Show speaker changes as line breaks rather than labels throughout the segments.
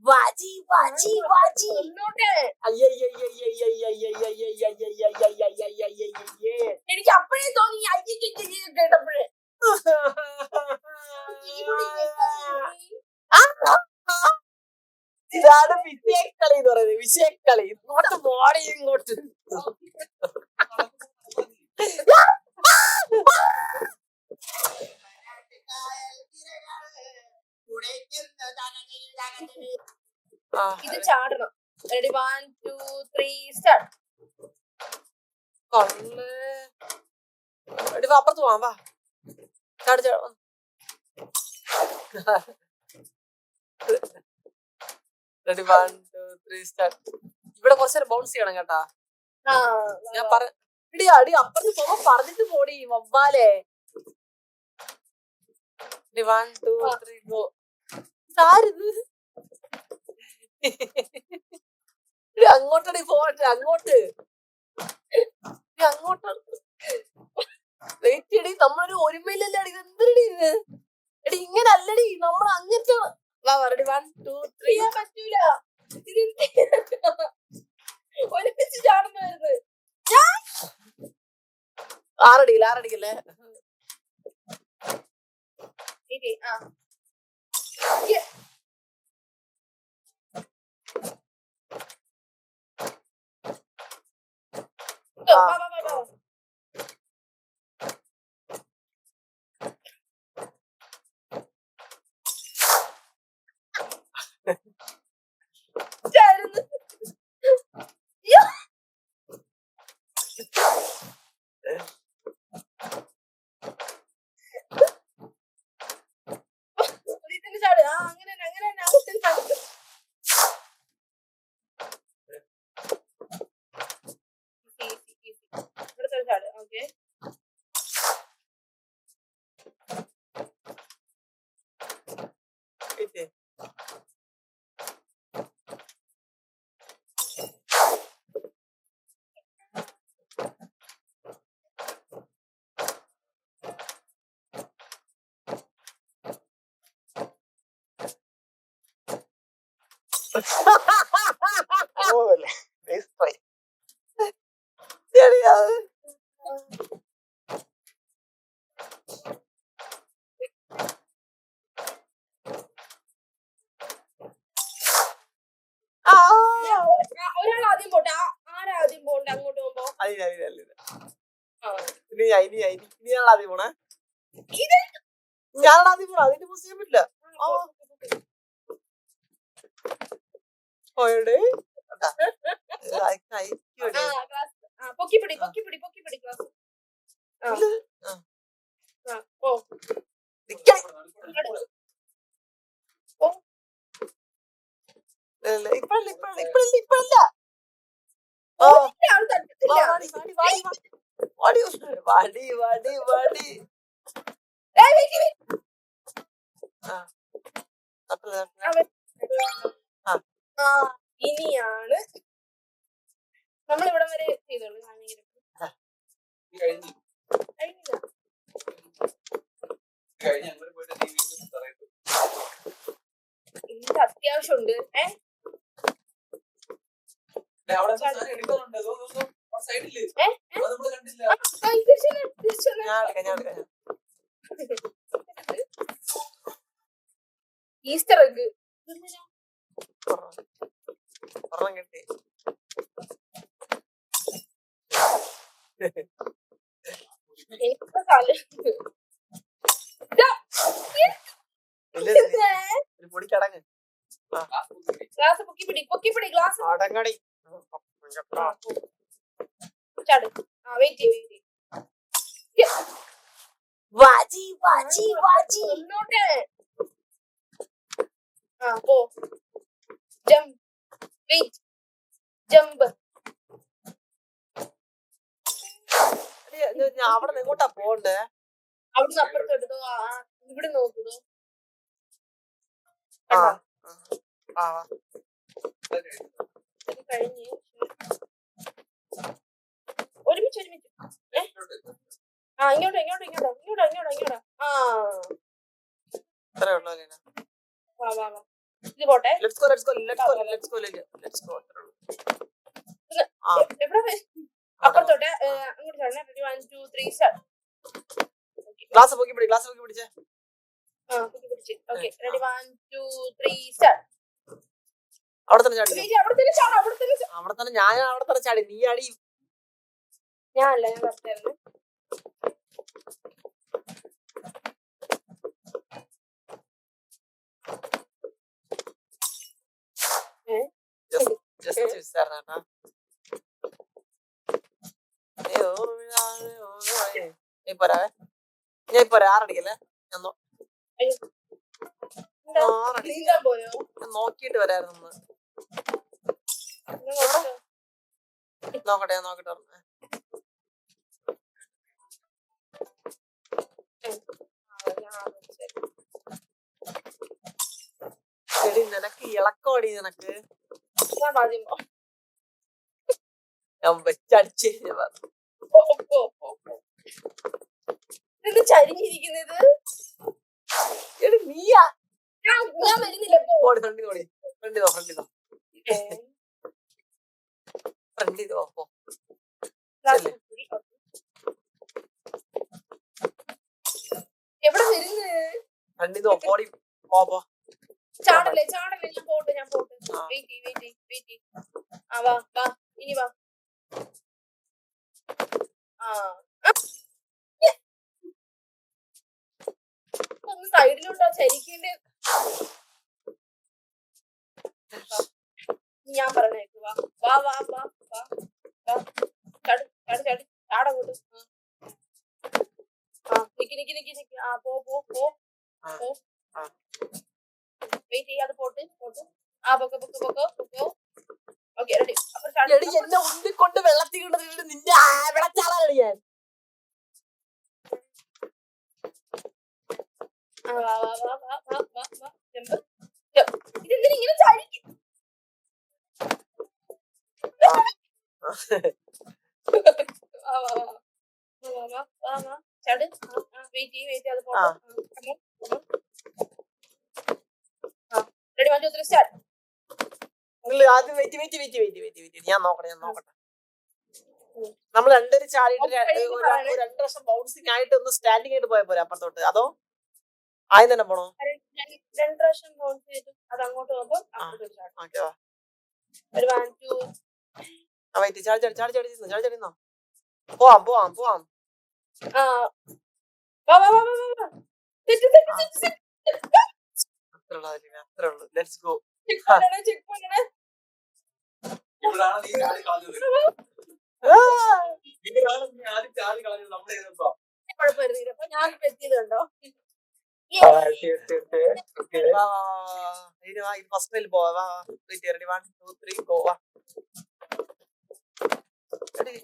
വാജി വാജി വാജി
എനിക്ക് അപ്പഴേ തോന്നി കേട്ടപ്പോഴേ
ഇതാണ് വിഷയക്കളി എന്ന് പറയുന്നത്. വിഷയക്കളി ഇങ്ങോട്ട് മോടി ഇങ്ങോട്ട്
ഇത് ചാടണം. Ready 1 2 3 start.
അപ്പുറത്ത് പോവാം. വാ ചാട് ചാട്. Ready 1 2 3 start. ഇവിടെ കുറച്ചേരം ബൗൺസ് ചെയ്യണം കേട്ടാ. ഞാൻ അടി അടി അപ്പുറത്ത് പോകുമ്പോ പറഞ്ഞിട്ട് പോടി വവ്വാലേ. 1 2 3 ഗോ. സാരിത് അങ്ങോട്ടടി പോട്ടെ. അങ്ങോട്ട് വെയിറ്റ് എടി. നമ്മളൊരു ഒരുമയിലല്ലേ അടി. എന്തിനടി ഇത് എടി? ഇങ്ങനെ അല്ലടി നമ്മൾ അങ്ങനത്തെ. റെഡി 1 2 3.
പറ്റൂല. ഒരുമിച്ച് ചാടുന്നായിരുന്നു.
ആറടിക്കല്ലേ.
ഒരാളാദ്യം പോട്ടെ. ആരാദ്യം പോണ്ടേ അങ്ങോട്ട് പോകുമ്പോ?
ഞാനാദ്യം പോണേ. ഞാനാദ്യം പോണ. അതിന്റെ പോസ്റ്റ് ചെയ്യാൻ പറ്റില്ല.
പൊക്കിപ്പിടി ക്ലാസ്.
ഇപ്പഴല്ല.
ഇനിയാണ് നമ്മളിവിടം വരെ ചെയ്തോളൂ. ഇത് അത്യാവശ്യമുണ്ട്. ഈസ്റ്റർ എഗ്
കിട്ടി. പൊടിക്കടങ്ങ്.
ഗ്ലാസ് പൊക്കിപ്പിടി ഗ്ലാസ്
അടങ്ങടി.
വെയിറ്റ്.
വാജി വാജി വാജി.
പോ. ജമ്പ്. വെയിറ്റ്. ജമ്പ്.
അവിടെ എങ്ങോട്ടാ പോണ്ടേ?
അവിടുന്ന് അപ്പുറത്ത് എടുത്തോ. ഇവിടെ നോക്കുന്നു. കഴിഞ്ഞ് ഒരുമിച്ച് ഇങ്ങോട്ട്
ഇത്രേ ഉള്ളൂ അല്ലേ?
വാ വാ വാ ഇത് പോട്ടെ.
Let's go let's go let's go let's go let's go. ആ
എവിടെ അപ്പുറത്തോട്ടെ അങ്ങോട്ട് ചാടണേ. Ready 1 2 3 start.
ഗ്ലാസ് പൊക്കി പിടിച്ചേ.
ആ പിടിച്ച്. Okay ready 1 2 3 start.
അവിടെ തന്നെ ചാടി.
അവിടെ തന്നെ ചാട്.
അവിടെ തന്നെ ഞാൻ അവിടെ തന്നെ ചാടി. നീ അടി.
ഞാനല്ല ഞാൻ പറഞ്ഞായിരുന്നു.
ജസ്റ്റ് വിസാരണ. ഞാൻ പോരാ ആറടിക്കല്ലേ? ഞാൻ നോക്കിട്ട് വരായിരുന്നു. നോക്കട്ടെ പറഞ്ഞേ. എടി നിനക്ക് ഇളക്കോടി നിനക്ക്. ഞാൻ വെച്ചടിച്ച്
ചരിഞ്ഞിരിക്കുന്നത്
നീയാ.
ഞാൻ വരുന്നില്ല. എവിടെ വരുന്നത്? ചാടല്ലേ ഞാൻ പോട്ടെ. വെയിറ്റ്. വാ ഇനി വാ. ഒന്ന് സൈഡിലോട്ടാ ചരിക്കേണ്ടത്. ഞാൻ പറഞ്ഞേക്ക് വാ. ചാടങ്ങോട്ട്. നിക്ക്. പോ. വെയിറ്റ് ചെയ്യാതെ പോട്ട്. പൊക്കോ. Okay ready.
എന്നെ ഉണ്ടിക്കൊണ്ട് വെള്ളത്തിൽ കൊണ്ടു നിന്റെ വെള്ളച്ചാളാണ് ഞാൻ.
ഇതെന്തിനാ ഇങ്ങനെ ചാടിക്കും? ചാട്. വെയിറ്റ് അത് പോട്ടെ. Ready 1 2 3 start.
ആദ്യം വെയിറ്റ്. ഞാൻ നോക്കട്ടെ. നമ്മൾ രണ്ടുപേരും ചാടിയിട്ട് 2 വർഷം ബൗൺസിങ് ആയിട്ട് ഒന്ന് സ്റ്റാൻഡിങ് ആയിട്ട് പോയാൽ പോരെ അപ്പുറത്തോട്ട്? അതോ ആദ്യം തന്നെ പോണോ?
2 പ്രാവശ്യം ബൗൺസ് ചെയ്തു അത് അങ്ങോട്ട് പോകുമ്പോ
ചാടിന്നോ. പോവാം. അത്രേ ഉള്ളൂ. Let's go.
ഞാൻ എത്തിയതുണ്ടോ?
ഫസ്റ്റ് പോവാ. 1 2 3 ഗോവാ.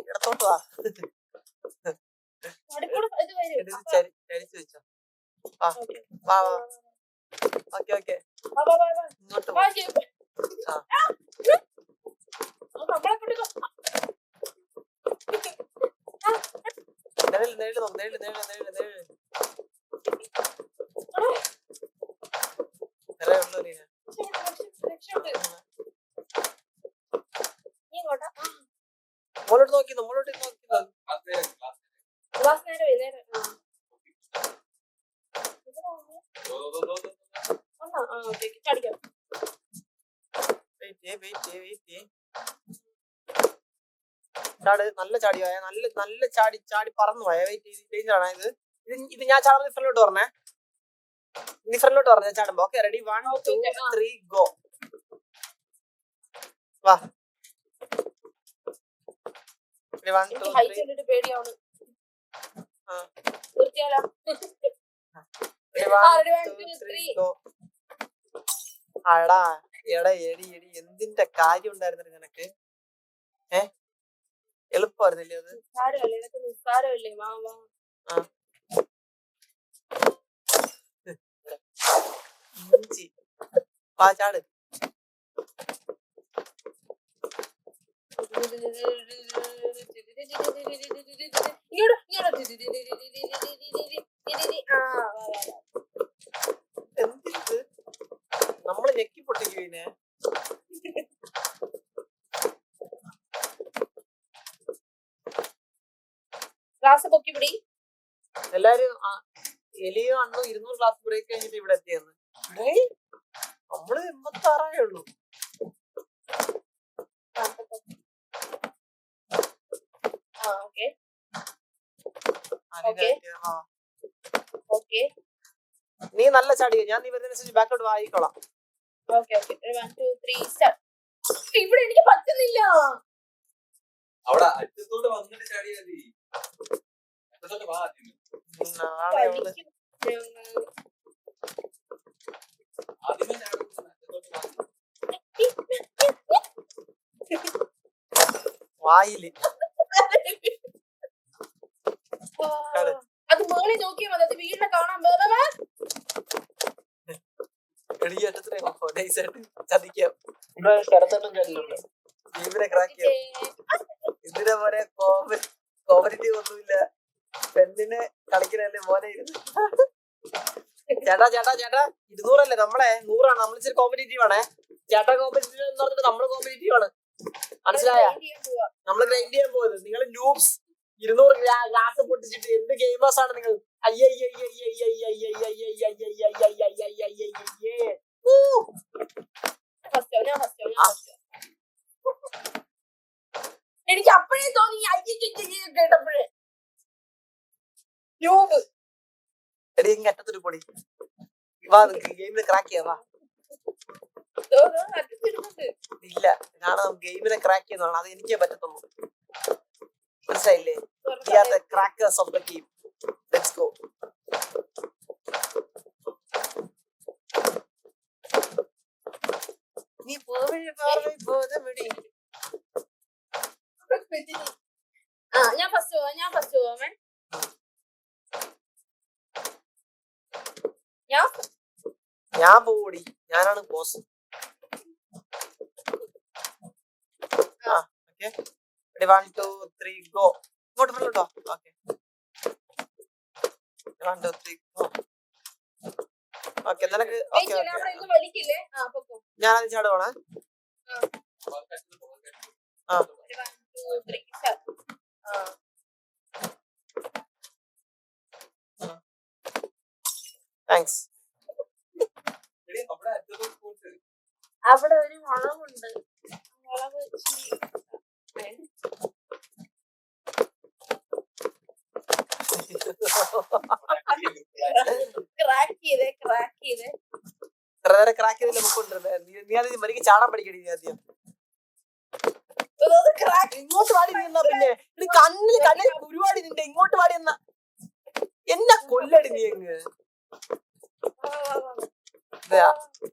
ഇടത്തോട്ട് വാ. ചരിച്ചു വെച്ചോ. വാ. ഓക്കെ ഇങ്ങോട്ട് പോ. നേരിട് മോളോട്ട് നോക്കിന്നോ. ചാട്. നല്ല ചാടിയോ? നല്ല ചാടി പറന്നു പോയ. ഡേഞ്ചർ ആണ് ഇത്. ഞാൻ ചാടുന്ന ഫ്രണ്ടിലോട്ട് പറഞ്ഞേ. ഇനി ഫ്രണ്ടിലോട്ട് പറഞ്ഞ ചാടുമ്പോ. Okay ready 1 2 3 go. വാ. 1 2 3
പേടിയാണ്.
എടി എന്തിന്റെ കാര്യം ഉണ്ടായിരുന്നു നിനക്ക്? എളുപ്പമായിരുന്നില്ലേ അത്?
നിസ്സാരമല്ലേ?
വാ ചാട്. അലീനെ.
ഗ്ലാസ് പൊക്കി പിടി.
എല്ലാരും എലിയും അണ്ണും 200 ക്ലാസ് ബ്രേക്ക് കഴിഞ്ഞിട്ട് ഇവിടെ എത്തിയെന്ന്. നമ്മള് 86 ഉള്ളൂ. നീ നല്ല ചാടിയോ, ഞാൻ നീ വരുന്നതിനനുസരിച്ച് ബാക്കോട്ട് വായിക്കോളാം.
ഇവിടെ എനിക്ക് പറ്റുന്നില്ല.
അവിടെ അറ്റത്തോട്ട് വന്നിട്ട് ചാടിയാതി. അറ്റത്തോട്ട് വാ. ആദ്യമേ
വായില്
അത് മേളി നോക്കിയാൽ മതി. അത് വീടിനെ കാണാൻ
ചതിക്കാം. കിടന്നിട്ടും കഴിയുള്ളൂ. ജീവനെ ക്രാക്കിയോ ഇതിനെ പോലെ കോമ്പറ്റീവ് ഒന്നുമില്ല. പെണ്ണിനെ കളിക്കണല്ലേ മോനെ. ചേട്ടാ 200 അല്ലേ, നമ്മളെ 100 ആണ്. നമ്മൾ ഇച്ചിരി കോമ്പറ്റീറ്റീവ് ആണേ. ചേട്ടാ കോമ്പറ്റീറ്റീവ് എന്ന് പറഞ്ഞിട്ട് നമ്മള് കോമ്പറ്റീറ്റീവ് ആണ്. മനസ്സിലായ? നമ്മള് ഗ്രൈൻഡ് ചെയ്യാൻ പോയത്. നിങ്ങൾ ലൂപ്സ് 200 ഗ്ലാസ് പൊട്ടിച്ചിട്ട് എന്ത് ഗെയിമേഴ്സ് ആണ് നിങ്ങൾ.
എനിക്ക് അപ്പഴേ തോന്നി കേട്ടപ്പോഴേ.
എടി ഇങ്ങ അറ്റത്തൊരു പൊടി വാ, ഗെയിമിനെ ക്രാക്ക് ചെയ്യാം. വാ ഇല്ല, കാരണം ഗെയിമിനെ ക്രാക്ക് ചെയ്യുന്നതാണ്. അത് എനിക്കേ പറ്റത്തുള്ളൂ. മനസ്സിലായില്ലേ? We are the crackers of the game. Let's go. നീ പോവഴി പോതമടി.
ഞാൻ ഫസ്റ്റ് പോവാമേ.
ഞാൻ പോടി, ഞാനാണ് ബോസ്. Okay, 1 2 3 go. ഇങ്ങോട്ട് വരട്ടോ. Okay, 1 2 3 go. ഓക്കെ, നിനക്ക് ഞാനത് ചാടുവാണ്. താങ്ക്സ്.
അവിടെ ഒരു വളവുണ്ട്. വളവ്
ക്രാക്ക് ചെയ്തില്ല. നീ അത് മരിക്ക് ചാടാൻ പഠിക്കടി. നീ ആദ്യം ഇങ്ങോട്ട് പാടി നിന്നാ പിന്നെ കണ്ണിൽ ഒരുപാട് നിന്റെ ഇങ്ങോട്ട് പാടി എന്നാ എന്നാ കൊല്ലടി നീ അങ്ങ്.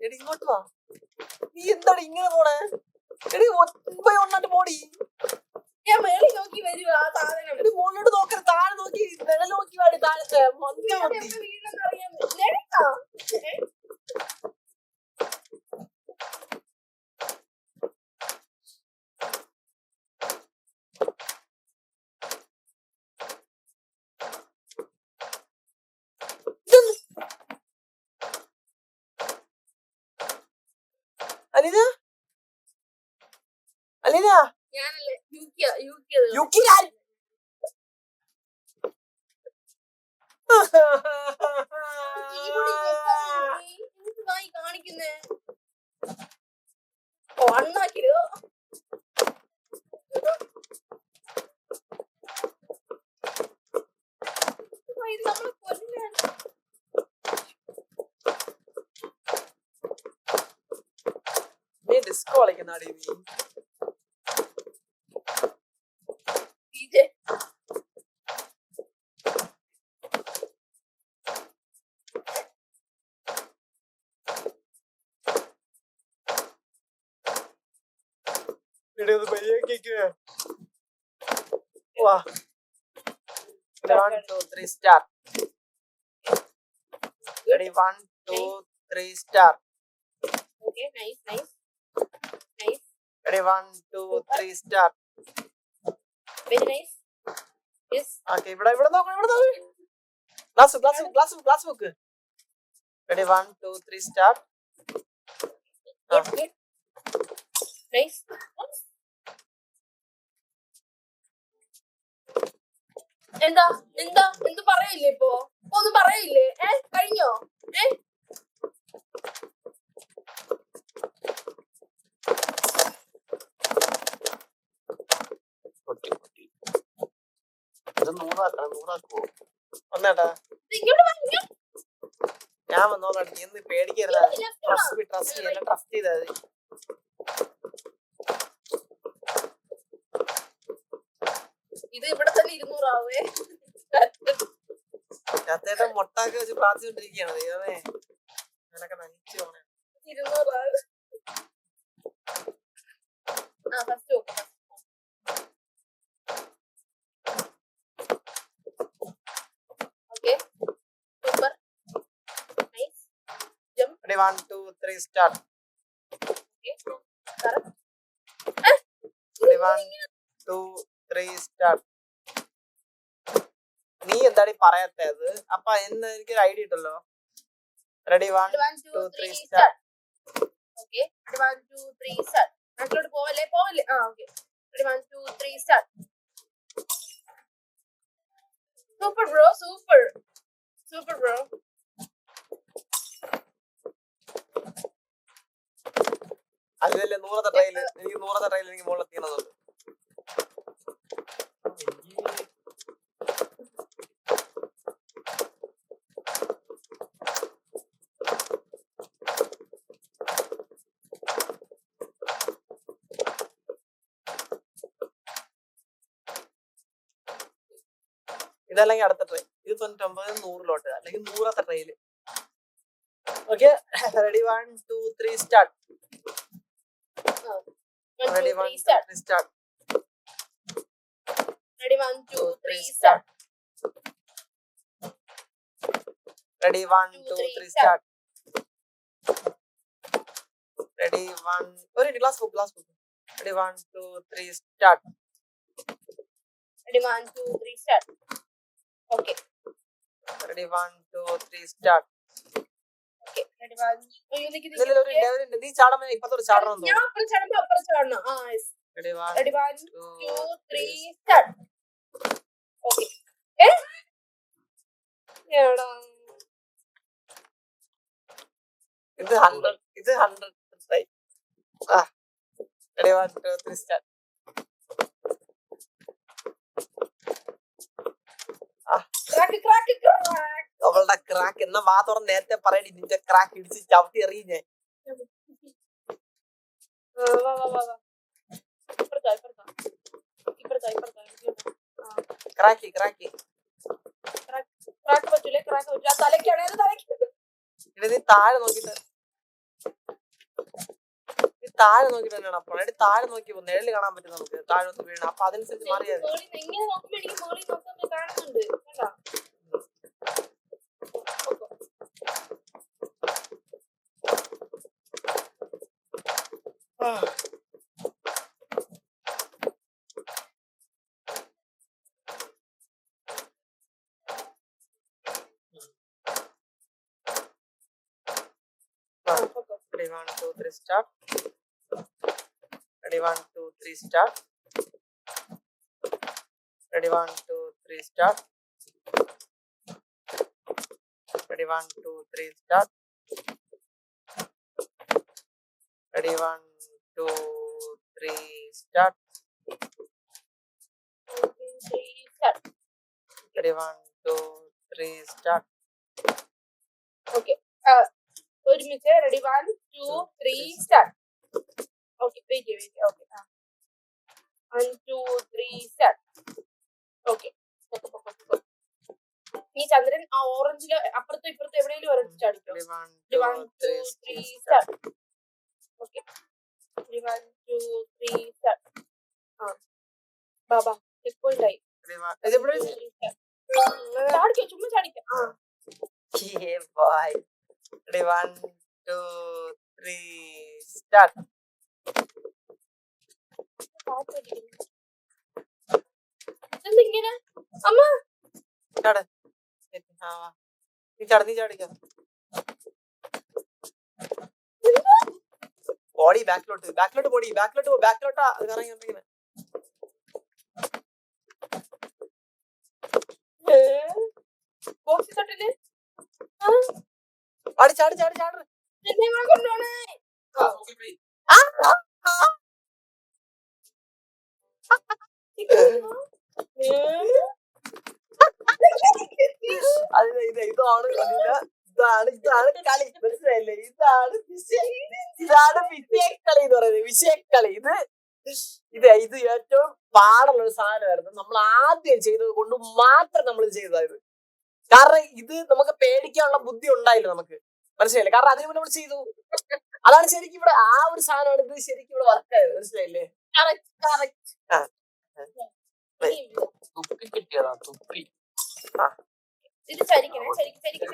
എടി ഇങ്ങോട്ട് വാ. നീ എന്താണ് ഇങ്ങനെ പോണേ? എടി ഒന്നാട്ട് പോടി.
ഞാൻ മേളിൽ നോക്കി വരുവാ.
എടി മുകളിലോട്ട് നോക്കരുത്, താഴെ നോക്കി നിഴൽ നോക്കി പാടി. താഴത്തെ അലിത
ഞാനല്ലേ കാണിക്കുന്നേ. അണ്ണാക്കിയോ നമ്മള് കൊല്ലാണ്.
നീ ഡിസ്കോ കളിക്കുന്നാടി നീ. വാ, 1 2 3 start. Ready, 1 2 3 start.
Okay, nice.
Ready, 1 2 3 start.
Very nice. Yes.
Okay, ഇവിടെ നോക്ക്. ഗ്ലാസ് നോക്ക്. Ready, 1 2 3 start.
Good, good. Nice. എന്താ എന്താ എന്ത് പറയില്ലേ ഇപ്പൊ ഒന്നും പറയില്ലേ കഴിഞ്ഞോ
ഇത് 100 ഒന്നേട്ടാ
ഇങ്ങോട്ട് വാ, ഇങ്ങോട്ട്.
ഞാൻ വന്നോളാം നീ ഒന്ന് പേടിക്കരുത് ട്രസ്റ്റ് എല്ലാം ട്രസ്റ്റ് ചെയ്താൽ മതി
ഇത് ഇവിടെ തന്നെ 200 ആവേ
ചത്തേട്ടൻ മുട്ടാക്കി വെച്ച് പ്രാർത്ഥിച്ചോണ്ടിരിക്കുകയാണ് ദൈവമേ ഞാനൊക്കെ നയിച്ചു പോണേ
200 ആവും ഫസ്റ്റ് നോക്കാം okay super nice jump
1 2 3 start
okay correct
1 2 3 start നീ എന്താടി പറയാത്തത് അപ്പൊ എന്ന് എനിക്കൊരു ഐഡിയ കിട്ടല്ലോ റെഡി 1 2 3 സ്റ്റാർട്ട്
ഓക്കെ 1 2 3 സ്റ്റാർട്ട് അങ്ങോട്ട് പോവല്ലേ okay 1 2 3 start super bro super bro
അതിലല്ലേ 100ത്തെ ട്രയൽ എനിക്ക് 100ത്തെ ട്രയൽ എനിക്ക് മുകളിൽ എത്തിക്കണതുണ്ട് ഇതല്ലെങ്കിൽ അടുത്ത ട്രെയിൻ ഇത് 99 100 അല്ലെങ്കിൽ 100ത്തെ trial okay ready 1 2 3 start ready 1 2 3 start
ready 1 2 3 start
ready 1 2 3 start ready 1 ഒരു glass book ready 1 2 3 start
ready 1 2 3 start okay
ready 1 2 3 start
okay ready 1
നീ ചാടാൻ ഇപ്പത്തോട് ചാടണം
ഞാൻ അപ്പുറം ചാടുമ്പോ അപ്പുറം ചാടണം yes
ready
1 2 3 start okay എടാ
ഇത് 100 ട്രൈ ready 1 2 3 start അവളുടെ ക്രാക്ക് എന്ന വാ തുറന്ന് നേരത്തെ പറയടി നിന്റെ ക്രാക്ക് ഇടിച്ച് ചവിട്ടി എറിയുന്നേ ക്രാക്കി നീ താഴെ നോക്കിട്ട് തന്നെയാണ് അപ്പോൾ താഴെ നോക്കി നിഴല് കാണാൻ പറ്റും നമുക്ക് താഴെ ഒന്ന് വീഴണം അപ്പൊ അതനുസരിച്ച് മാറിയാൽ ready 1 2 3 start ready 1 2 3 start ready 1 2 3 start ready 1 2 3 start ready 1 2 3 start ready 1 2 3 start
okay ഒരു minute ready 1 2 3 start okay wait okay 1 2 3 start okay ഈ ചന്ദ്രൻ ആ ഓറഞ്ചില് അപ്പുറത്തും ഇപ്പുറത്തും എവിടെയെങ്കിലും ഒരെണ്ണം ചാടിക്കോ 1 2 3 start okay 1 2 3 start Baba check point ആയി ചാടിക്കോ ചുമ്മാ ചാടിക്കോ
yeah boy ready 1 2 3 start
ഇങ്ങനെ അമ്മ
ചാട് നീ ചാടിക്കോ ബോഡി ബാക്കിലോട്ട് ബോഡി ബാക്കിലോട്ടാ കറങ്ങി.
ബോക്സ് തൊട്ടില്
ചാടി
എന്നെ കൊണ്ടുപോണേ.
ഇതാണ് കളി, മനസ്സിലായില്ലേ? ഇതാണ് വിഷയക്കളി എന്ന് പറയുന്നത്. വിഷയക്കളി ഇത് ഏറ്റവും പാടുള്ള ഒരു സാധനമായിരുന്നു. നമ്മൾ ആദ്യം ചെയ്തത് കൊണ്ട് മാത്രം നമ്മൾ ചെയ്തതായത്. കാരണം ഇത് നമുക്ക് പേടിക്കാനുള്ള ബുദ്ധി ഉണ്ടായില്ല നമുക്ക്, മനസ്സിലായില്ലേ? കാരണം അതിന് മുന്നേ നമ്മൾ ചെയ്തു. അതാണ് ശരിക്കും ഇവിടെ ആ ഒരു സാധനമാണ് ഇത് ശരിക്കും ഇവിടെ വർക്കായത്, മനസ്സിലായില്ലേ? തുപ്പി കിട്ടിയതാ, തുപ്പി.
ഇത് ചരിക്കണേ, ചരിക്കും.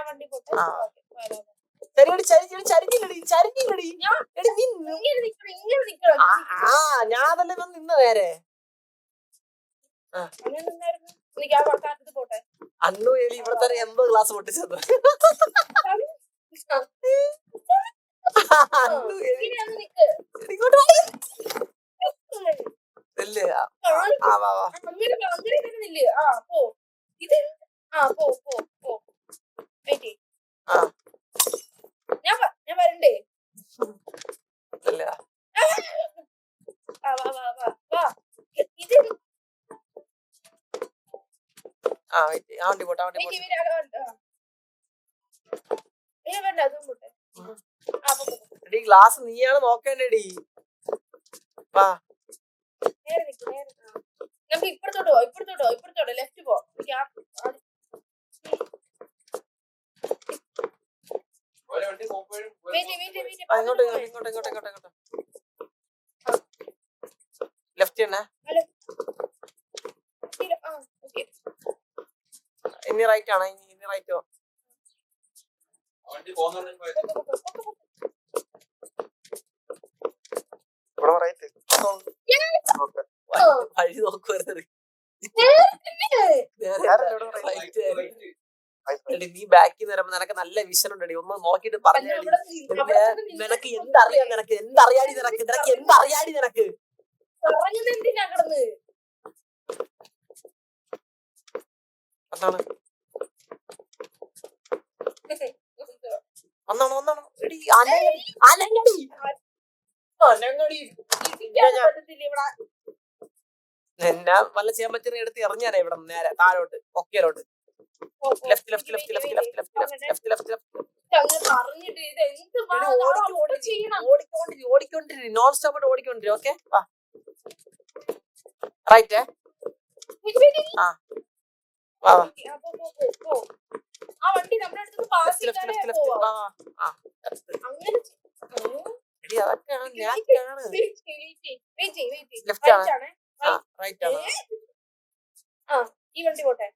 വണ്ടി പോട്ടെ.
ചരിഞ്ഞില്ലടി. ഞാൻ അതല്ലേ നിന്ന് നേരെ.
പോട്ടെ.
അന്നു എലി ഇവിടെ തന്നെ 80 ഗ്ലാസ് പൊട്ടിച്ചത്.
ഞാൻ വരണ്ടേ? ഇത്
വണ്ടി പോട്ടെ.
വേണ്ട, അതും പോട്ടെ.
എടി ഗ്ലാസ് നീയാണ് നോക്കേണ്ടടി. വാ,
നേരെ നമുക്ക് ഇപ്പുറത്തോട്ടോ ലെഫ്റ്റ് പോ.
ഇങ്ങോട്ട് ലെഫ്റ്റ് തന്നെ. ഇനി റൈറ്റ് ആണോ? ഇനി റൈറ്റോ? റൈറ്റ് വഴി നോക്കുവരുന്നത്. നീ ബാക്കിൽ നിന്ന് വരുമ്പോ നിനക്ക് നല്ല വിഷൻ ഉണ്ടടി. ഒന്ന് നോക്കിട്ട് പറഞ്ഞാടി. നിനക്ക് എന്തറിയാം? നിനക്ക് എന്തറിയാടി? നിനക്ക് ഒന്നാണോ എടി അനങ്ങടി. എന്നാ വല്ല ചെയ്യാൻ പറ്റുന്ന എടുത്ത് എറിഞ്ഞാലേ ഇവിടെ നേരെ താഴോട്ട് ഒക്കെയിലോട്ട്. ലെഫ്റ്റ് ഓടിക്കൊണ്ടിരി. നോൺ സ്റ്റോപ്പ് ഓടിക്കൊണ്ടിരി. Okay, right. അതൊക്കെയാണ് ഞാൻ ലെഫ്റ്റ് ആണ്, റൈറ്റ് ആണ്.
ഈ വണ്ടി പോട്ടെ.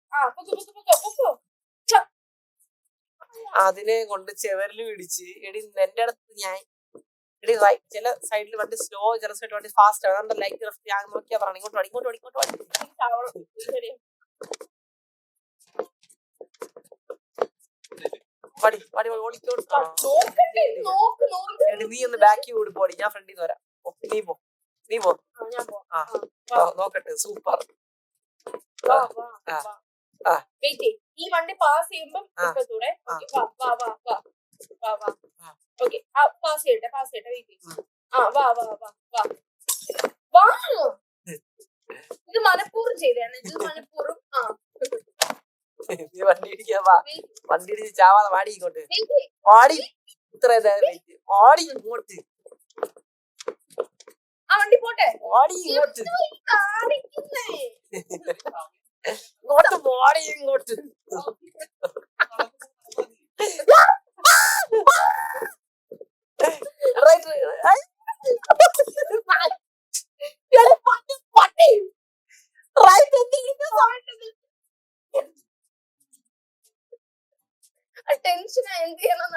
അതിനെ കൊണ്ട് ചെവരിൽ പിടിച്ച് എടി എന്റെ അടുത്ത് ഞാൻ എടി ചില സൈഡിൽ വണ്ടി സ്ലോ, ചില സൈഡിൽ വണ്ടി ഫാസ്റ്റ് ആണ്. ലൈറ്റ് ലെഫ്റ്റ് ഞാൻ നോക്കിയാ പറയണം. ഇങ്ങോട്ട് നീ ഒന്ന് ബാക്കി കൂടി പോടി. ഞാൻ ഫ്രണ്ടിൽ നിന്ന് വരാം. നീ പോ. നോക്കട്ടെ. സൂപ്പർ.
ഈ വണ്ടി പാസ് ചെയ്യുമ്പോ പാസ് ചെയ്യട്ടെ. ഇത് മനഃപൂർവ്വം ചെയ്തതാണ്.
നീ വണ്ടി ഇടിക്കാൻ വാ. വണ്ടി ഇടിച്ച് ചാവാതെ വാടി ഇങ്ങോട്ട്. വാടി. ഇത്ര വാടി ഇങ്ങോട്ട്.
വണ്ടി പോട്ടെ.
വാടി ഇങ്ങോട്ട്. വാടി ഇങ്ങോട്ട്.
ടെൻഷൻ എന്ത് ചെയ്യണം?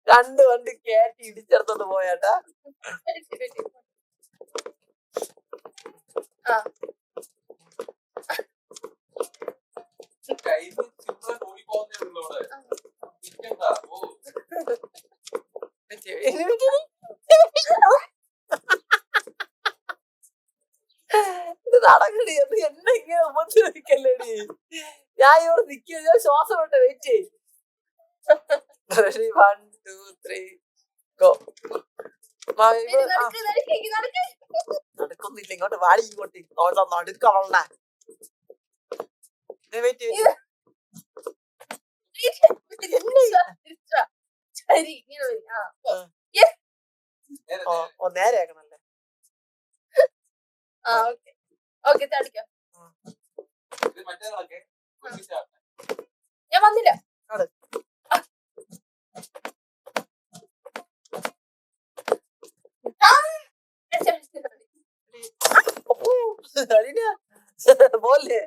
രണ്ട് വണ്ടി കയറ്റി ഇടിച്ചെടുത്തോണ്ട് പോയാട്ടാ.
കയ്യിൽ സിമ്പിൾ ഓടിപ്പോകുന്നേ ഉള്ളൂ അവിടെ. നിൽക്കണ്ട. ഓ,
ഇത് നടക്കടി എന്നെ ഇങ്ങനെ ഉപദ്രവിക്കല്ലേടി. ഞാൻ ഇവിടെ നിൽക്കുക, ഞാൻ ശ്വാസം വിട്ട് വെയിറ്റ് ചെയ്യും. 1 2 3 ഗോ. നടക്കുന്നില്ല, ഇങ്ങോട്ട് വാടി, ഇങ്ങോട്ട് നടുക്കവള. വെയിറ്റ് ചെയ്യും.
ശരി ഇങ്ങനെ വരും.
നേരെ
ഓ നേരെ ആക്കണല്ലേ.
Okay okay തടിക്കാം.
ഇത് മറ്റേതൊക്കെ
ഞാൻ വന്നില്ല.
പോലെ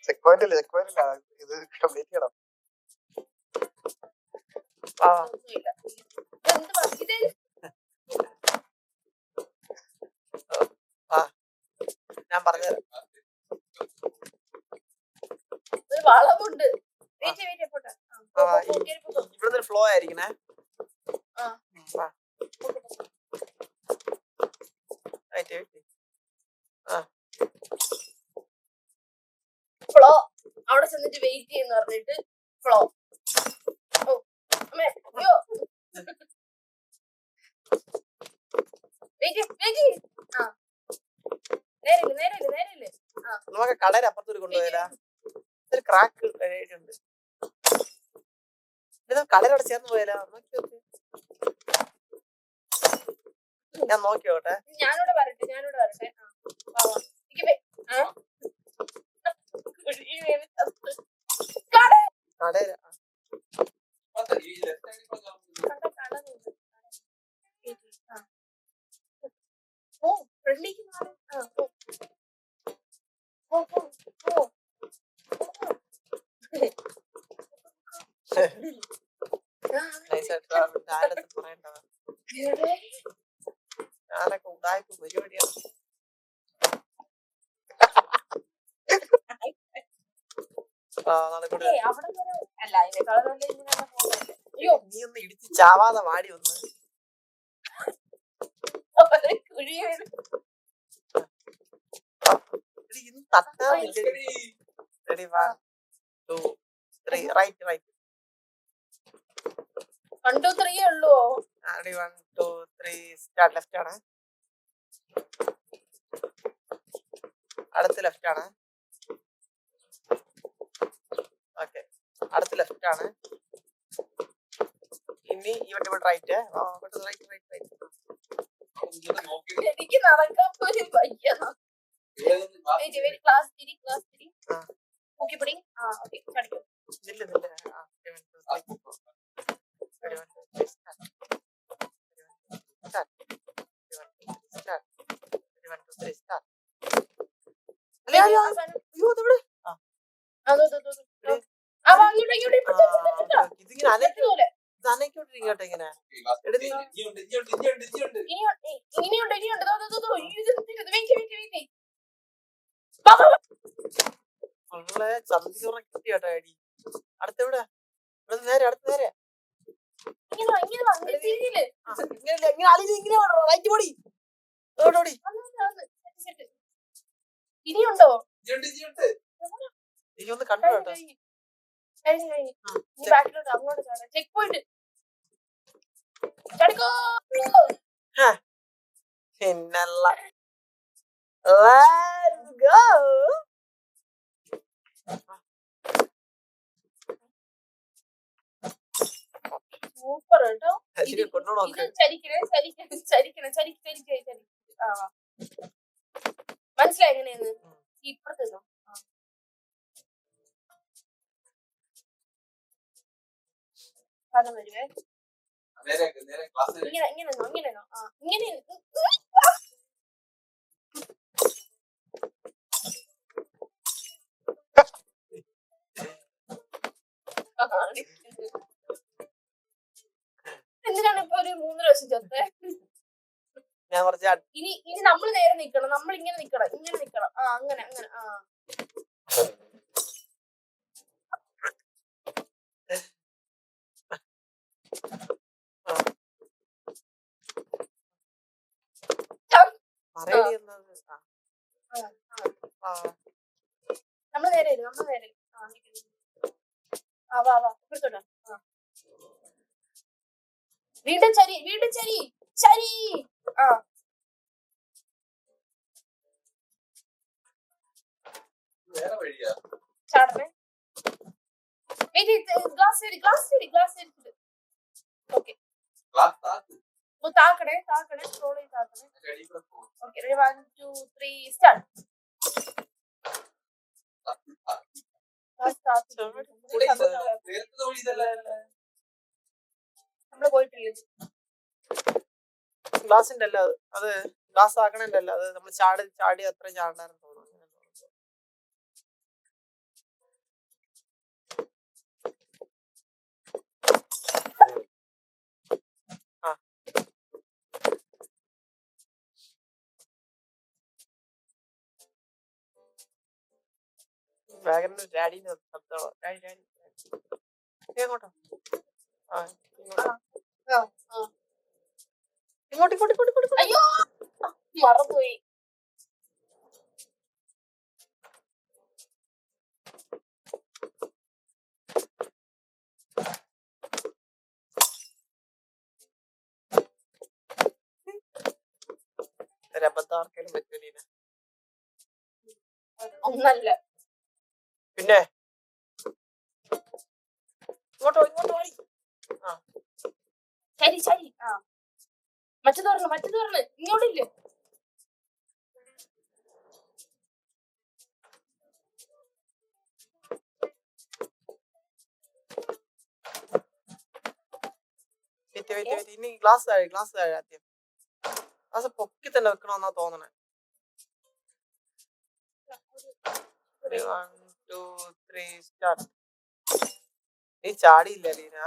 ചെക്ക് പോയിന്റ് ഇല്ല ഇത് കംപ്ലീറ്റ് ചെയ്യണം.
ഒന്നുമില്ല. എന്ത് ഇത്
ഞാൻ പറഞ്ഞത്
ഒരു വളവുണ്ട്. വെയിറ്റ് വെയിറ്റ് പോട്ടെ.
ഇവിടുന്ന് ഫ്ലോ ആയിരിക്കണേ.
ഫ്ലോ അവിടെ ചെന്നിട്ട് വെയിറ്റ് ചെയ്യുന്ന പറഞ്ഞിട്ട് ഫ്ലോ. ഓ അമ്മേ അയ്യോ വെയിറ്റ് വെയിറ്റ്. നേരില്ല നേരില്ല നേരില്ല.
നമുക്ക് കടയുടെ അപ്പുറത്തൊരു കൊണ്ടുപോയാലാ. ഒരു ക്രാക്ക് ഉണ്ട്. ഇത് കടയോടെ ചേർന്ന് പോയാലോ. നോക്കി നോക്കി, ഞാൻ നോക്കിയോട്ടെ.
ഞാനിവിടെ വരട്ടെ.
കടയില
ഓ ഫ്രണ്ടിലേക്ക് മാറി.
ഞാനൊക്കെ ഉടായ്പ പരിപാടിയാണ്.
അവിടെ അല്ല അതിനേക്കാളും നല്ല ഇങ്ങനെ പോകുന്നതല്ലേ. അയ്യോ
നീ ഒന്ന് ഇടിച്ച് ചാവാതെ വാടി ഒന്ന്.
കുഴി വീണ്.
ഇന്ന് തട്ടാറില്ല. Ready, 1 2 3 right right.
1 2 3 ഉള്ളൂ.
Ready, 1 2 3 start. ലെഫ്റ്റ് ആണ്, അടുത്ത ലെഫ്റ്റ് ആണ്. ഓക്കെ, അടുത്ത ലെഫ്റ്റ് ആണ്. ഇനി ഇവിടെ റൈറ്റ്. Right right right.
എനിക്ക് നടക്കാൻ പോലും വയ്യ. ക്ലാസ് 3 ഓക്കെ പിടി. ഓക്കെ പഠിക്കും.
നില്ല നില്ല. ഇതിങ്ങനെ അനക്കോട്ടിരിക്കട്ടെ ഇങ്ങനെ.
ഇനിയുണ്ട്.
നമ്മളെ ചന്തിച്ചുറ കിട്ടിയാട്ടോ അടി. അടുത്തെവിടെ? ഇവിടെ നേരെ, അടുത്ത് നേരെ. ഇങ്ങനെ റൈറ്റ് പൊടി. ഓടി
ഇനിയുണ്ടോ?
എനിക്കൊന്ന് കണ്ടു കേട്ടോ.
ബാക്കിലോട്ട് അങ്ങോട്ട് ചെക്ക് പോയിന്റ് ചടിക്കോ.
പിന്നല്ല. Let's go.
സൂപ്പർ കേട്ടോ.
കൊണ്ടുപോകണം.
ഇത് ചരിക്കണേ. മനസ്സിലായി എങ്ങനെയെന്ന്. ഇപ്പുറത്തേന്നോ പദം വരുവേ. ഇങ്ങനെന്നോ ഇങ്ങനെ എന്തിനാണ് ഇപ്പൊ ഒരു 3 പ്രാവശ്യം ചേർത്തേ?
ഞാൻ കുറച്ച്
ഇനി നമ്മൾ നേരെ നിക്കണം, നമ്മൾ ഇങ്ങനെ നിക്കണം. ആ അങ്ങനെ ആ
പറയടി എന്നത്.
നമ്മൾ നേരെ ആ വാ ഇപ്പുറത്തോട്ടാ. വീണ്ടും ചരി ആ
വേറെ വഴിയാ.
ചാടണേ. Glass okay.
ഗ്ലാസ് താത്ത്.
താക്കണേ സ്ക്രോൾ ചെയ്ത് താക്കണേ.
അടി കൂടെ പോകും.
Okay 1 2 3 start.
നേരത്തെ വഴി ഇതല്ലേ?
നമ്മള് പോയിട്ടില്ല.
ഗ്ലാസിന്റെ അല്ല അത് ഗ്ലാസ് ആക്കണല്ലോ. അത് നമ്മൾ ചാടി അത്ര ചാടാൻ തോന്നുന്നു. വാഗണിന്റെ ഡാഡിന്ന് ശബ്ദമാണോ? ഡാഡി എങ്ങോട്ടോ? ഇങ്ങോട്ട്.
അയ്യോ മറന്നുപോയി.
അബദ്ധാർക്കെങ്കിലും പറ്റൂല.
ഒന്നല്ല
പിന്നെ ഇങ്ങോട്ടോ
ശരി ആ മറ്റു തുറന്ന് ഇങ്ങോട്ടില്ലേ?
ഇനി ഗ്ലാസ് താഴെ ആദ്യം. ഗ്ലാസ് പൊക്കി തന്നെ വെക്കണമെന്നാ തോന്നണേ. 1 2 3 സ്റ്റാർട്ട്. നീ ചാടിയില്ല ലീന.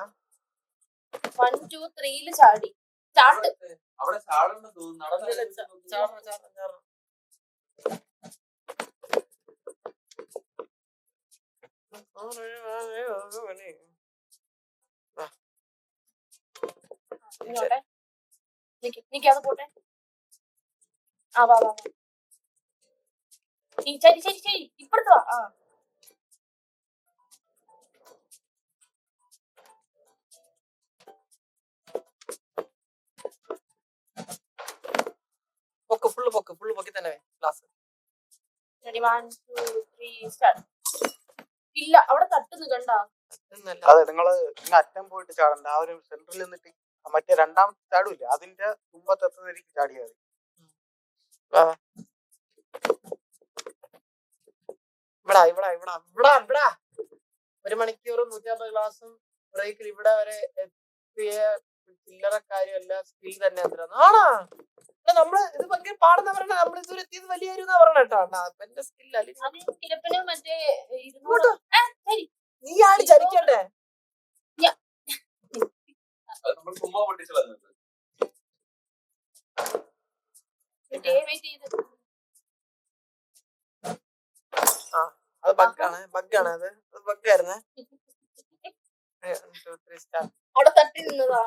1 2 3 ചാടി. സ്റ്റാർട്ട്.
അവിടെ ചാടണം തോന്നുന്നു.
ചാടണം.
ഇങ്ങോട്ടെ നിക്കാതെ പോട്ടെ. ആ വാ ശരി ഇപ്പഴത്തെ വാ. ആ
ഫുള്ള് പൊക്കി തന്നെ ഗ്ലാസ്.
1 2 3 സ്റ്റാർട്ട്. ഇല്ല അവിടെ തട്ടുന്നു കണ്ടാ.
അതെ നിങ്ങള് അറ്റം പോയിട്ട് ചാടണ്ട. ആ ഒരു സെന്ററിൽ നിന്നിട്ട് മറ്റേ രണ്ടാമത്തെ ചാടൂല്ല അതിന്റെ മുമ്പത്തെത്തുന്നതിലേക്ക് ചാടിയാൽ മതി.
ഇവിടെ 1 മണിക്കൂറും 150 ഗ്ലാസും ബ്രേക്കിൽ ഇവിടെ വരെ എത്തിയ ചില്ലറ കാര്യമല്ല. സ്കിൽ തന്നെ ആണോ? നമ്മള് ഇത് ഭയങ്കര പാടുന്ന പറഞ്ഞ നമ്മൾ ഇതുവരെ എത്തിയത് വലിയ പറഞ്ഞിട്ടാ. എന്റെ സ്കില്ല നീ ആണ് ചലിക്കണ്ടേ.
നമ്മൾ ചുമ്മാ പൊട്ടിച്ചത്.
അത് ബഗ്ഗാണ് അത് ബഗ്ഗായിരുന്നേ.
അവിടെ തട്ടി നിന്നതാ.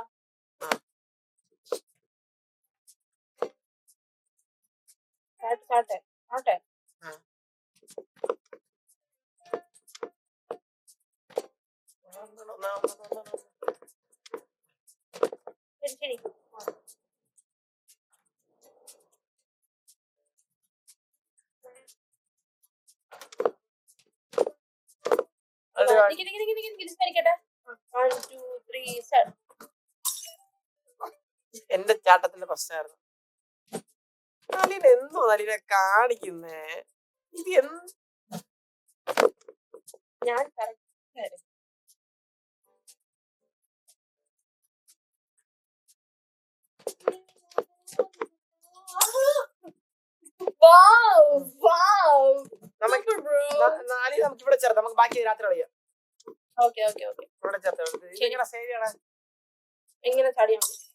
ആട്ടെ ശരി
എന്റെ ചാട്ടത്തിന്റെ പ്രശ്നമായിരുന്നു. നളിന എന്തോ നളിനെ കാണിക്കുന്നേ. ഇത്
ഞാൻ
നമുക്ക് ഇവിടെ ചേർത്ത് നമുക്ക് ബാക്കി രാത്രി കളിയാം.
ഓക്കെ
ഇവിടെ ചേർത്ത് സേവ് ചെയ്യണേ.
എങ്ങനെ ചാടിയാൽ മതി.